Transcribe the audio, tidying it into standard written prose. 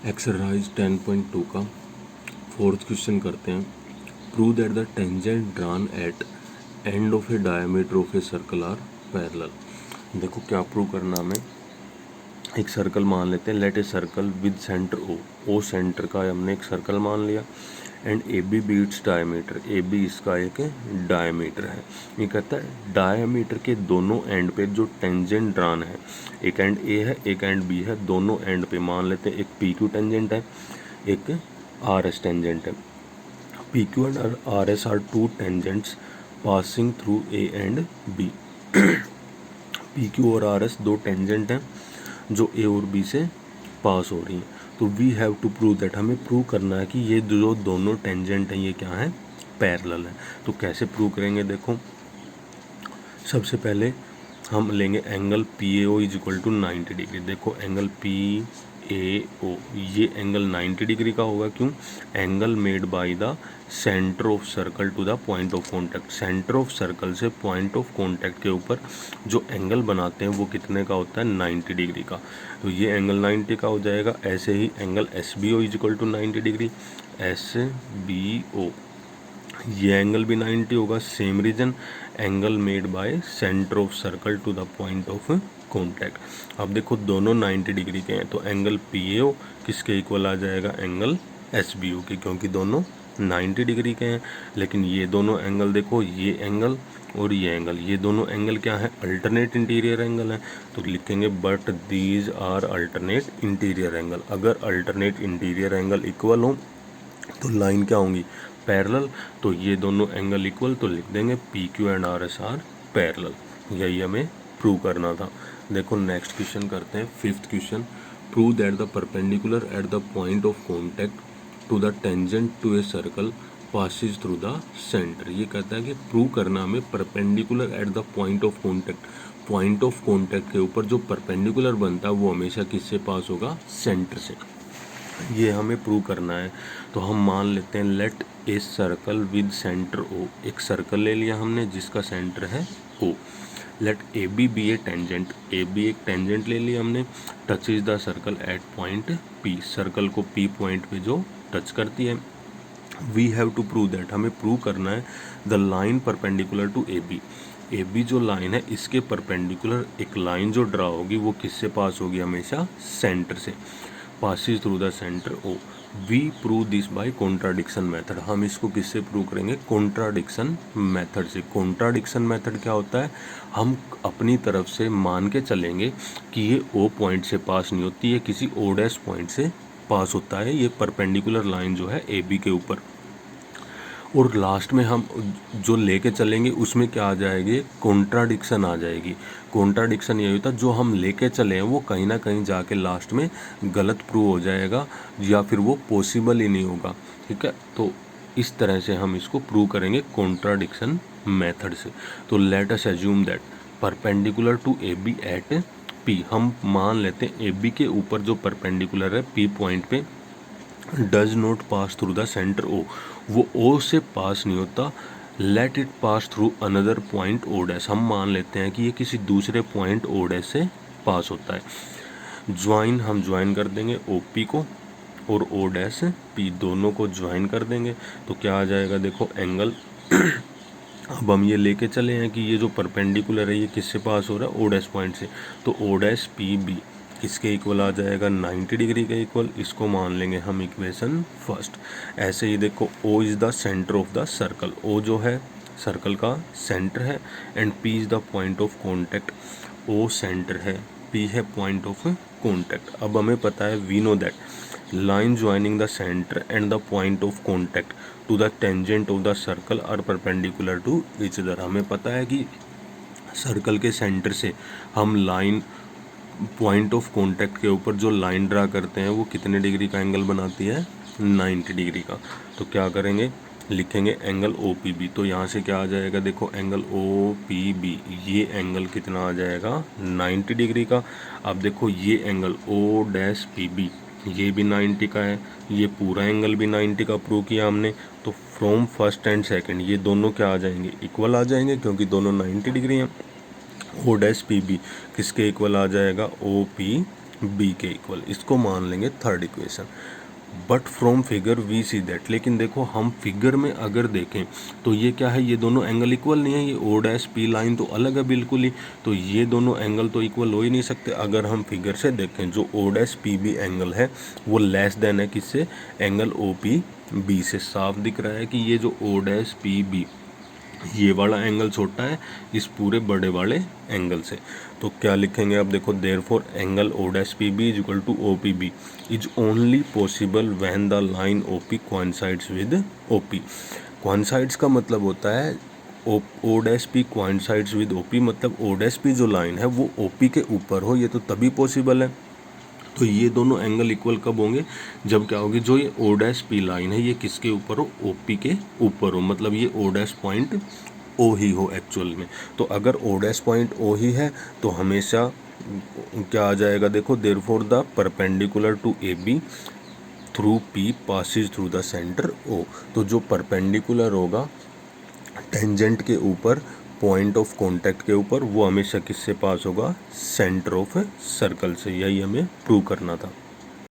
Exercise 10.2 का fourth question करते हैं। Prove that the tangent drawn at end of a diameter of a circle are parallel. देखो क्या prove करना हमें। एक सर्कल मान लेते हैं, let a circle with centre O centre का हमने एक सर्कल मान लिया and A B be its diameter, A B इसका एक डायमीटर है। ये कहता है डायमीटर के दोनों एंड पे जो टेंजेंट ड्रॉन है, एक एंड ए है एक एंड बी है, दोनों एंड पे मान लेते हैं एक पी क्यू टेंजेंट है एक आर एस टेंजेंट है। P Q and R S are two tangents passing through A and B. P Q और आर एस दो टेंजेंट हैं जो ए और बी से पास हो रही हैं। तो we have to prove that, हमें प्रूव करना है कि ये जो दोनों टेंजेंट हैं ये क्या है, पैरेलल है। तो कैसे प्रूव करेंगे, देखो सबसे पहले हम लेंगे angle P A O is equal to 90 degree. देखो एंगल पी ए ओ ये एंगल 90 डिग्री का होगा। क्यों? Angle made by the centre of circle to the point of contact. Centre of circle से पॉइंट ऑफ कॉन्टैक्ट के ऊपर जो angle बनाते हैं वो कितने का होता है, 90 डिग्री का। तो ये एंगल 90 का हो जाएगा। ऐसे ही angle S B O is equal to 90 degree. S B O ये एंगल भी 90 होगा। Same reason, angle made by centre of circle to the point of contact. अब देखो दोनों 90 डिग्री के हैं तो एंगल पी ए ओ किसके इक्वल आ जाएगा, एंगल एस बी ओ के, क्योंकि दोनों 90 डिग्री के हैं। लेकिन ये दोनों एंगल देखो, ये एंगल और ये एंगल, ये दोनों एंगल क्या है, अल्टरनेट इंटीरियर एंगल है। तो लिखेंगे but these are alternate interior angle. अगर अल्टरनेट इंटीरियर एंगल इक्वल हो तो लाइन क्या होंगी, पैरेलल। तो ये दोनों एंगल इक्वल, तो लिख देंगे P Q and R S are parallel. यही हमें प्रूव करना था। देखो नेक्स्ट क्वेश्चन करते हैं, fifth question. Prove that the perpendicular at the point of contact to the tangent to a circle passes through the centre. ये कहता है कि प्रूव करना हमें perpendicular at the point of contact. Point of contact के ऊपर जो perpendicular बनता है वो हमेशा किससे पास होगा, सेंटर से। ये हमें प्रूव करना है। तो हम मान लेते हैं let a circle with centre O. एक सर्कल ले लिया हमने जिसका सेंटर है O. Let A B be a tangent, A B एक टेंजेंट ले लिया हमने। Touch is the circle at point P, circle को पी पॉइंट पे जो टच करती है। We have to prove that, हमें प्रूव करना है the line perpendicular to A B. A B जो लाइन है इसके परपेंडिकुलर एक लाइन जो ड्रा होगी वो किससे पास होगी, हमेशा सेंटर से। Passes through the centre O. We prove this by contradiction method. हम इसको किससे प्रूव करेंगे, कॉन्ट्राडिक्शन मेथड से। कॉन्ट्राडिक्शन मेथड क्या होता है, हम अपनी तरफ से मान के चलेंगे कि ये ओ पॉइंट से पास नहीं होती है, किसी ओ डैश पॉइंट से पास होता है ये परपेंडिकुलर लाइन जो है ए बी के ऊपर। और लास्ट में हम जो लेके चलेंगे उसमें क्या आ जाएगी, कॉन्ट्राडिक्शन आ जाएगी। कॉन्ट्राडिक्शन ये होता है जो हम लेके चले हैं वो कहीं ना कहीं जाके लास्ट में गलत प्रूव हो जाएगा या फिर वो पॉसिबल ही नहीं होगा। ठीक है, तो इस तरह से हम इसको प्रूव करेंगे कॉन्ट्राडिक्शन मेथड से। तो let us assume that perpendicular to A B at P, हम मान लेते हैं ए बी के ऊपर जो परपेंडिकुलर है पी पॉइंट पे does not pass through the centre O, वो ओ से पास नहीं होता। Let it pass through another point O dash, हम मान लेते हैं कि ये किसी दूसरे पॉइंट ओ डैश से पास होता है। ज्वाइन, हम ज्वाइन कर देंगे ओ पी को और ओ डैश पी, दोनों को ज्वाइन कर देंगे तो क्या आ जाएगा, देखो एंगल अब हम ये लेके चले हैं कि ये जो परपेंडिकुलर है ये किससे पास हो रहा है, ओ डैश पॉइंट से। तो ओ डैश पी बी किसके इक्वल आ जाएगा, 90 डिग्री के इक्वल। इसको मान लेंगे हम इक्वेशन फर्स्ट। ऐसे ही देखो O is the centre of the circle, O जो है सर्कल का सेंटर है and P is the point of contact. O centre है, पी है पॉइंट ऑफ कॉन्टैक्ट। अब हमें पता है we know that line joining the centre and the point of contact to the tangent of the circle are perpendicular to each other. हमें पता है कि सर्कल के सेंटर से हम लाइन पॉइंट ऑफ कॉन्टैक्ट के ऊपर जो लाइन ड्रा करते हैं वो कितने डिग्री का एंगल बनाती है, 90 डिग्री का। तो क्या करेंगे, लिखेंगे एंगल ओ पी बी। तो यहाँ से क्या आ जाएगा, देखो एंगल ओ पी बी, ये एंगल कितना आ जाएगा, 90 डिग्री का। अब देखो ये angle O dash P B ये भी 90 का है, ये पूरा एंगल भी 90 का प्रूव किया हमने। तो फ्रॉम फर्स्ट एंड सेकंड ये दोनों क्या आ जाएंगे, इक्वल आ जाएंगे क्योंकि दोनों 90 डिग्री हैं। ओ डैश पी बी किसके इक्वल आ जाएगा, ओ पी बी के इक्वल, इसको मान लेंगे third equation. But from figure we see that, लेकिन देखो हम फिगर में अगर देखें तो ये क्या है, ये दोनों एंगल इक्वल नहीं है, ये ओ डैश पी लाइन तो अलग है बिल्कुल ही, तो ये दोनों एंगल तो इक्वल हो ही नहीं सकते। अगर हम फिगर से देखें जो O dash P B angle है वो लेस देन है किससे, एंगल ओ पी बी से। साफ दिख रहा है कि ये जो ओ डैश पी बी ये वाला एंगल छोटा है इस पूरे बड़े वाले एंगल से। तो क्या लिखेंगे अब देखो, therefore angle O dash P B is equal to O P B is only possible when the line O P coincides with O P. Coincides का मतलब होता है O dash P coincides with O P, मतलब O dash P जो line है वो O P के ऊपर हो, ये तो तभी पॉसिबल है। तो ये दोनों एंगल इक्वल कब होंगे, जब क्या होगी, जो ये ओ डैश पी लाइन है ये किसके ऊपर हो, ओ पी के ऊपर हो, मतलब ये ओ डैश पॉइंट ओ ही हो एक्चुअल में। तो अगर ओ डैश पॉइंट ओ ही है तो हमेशा क्या आ जाएगा देखो, therefore the perpendicular to A B through P passes through the centre O. तो जो परपेंडिकुलर होगा टेंजेंट के ऊपर, पॉइंट ऑफ कांटेक्ट के ऊपर, वो हमेशा किससे पास होगा, सेंटर ऑफ सर्कल से। यही हमें प्रूव करना था।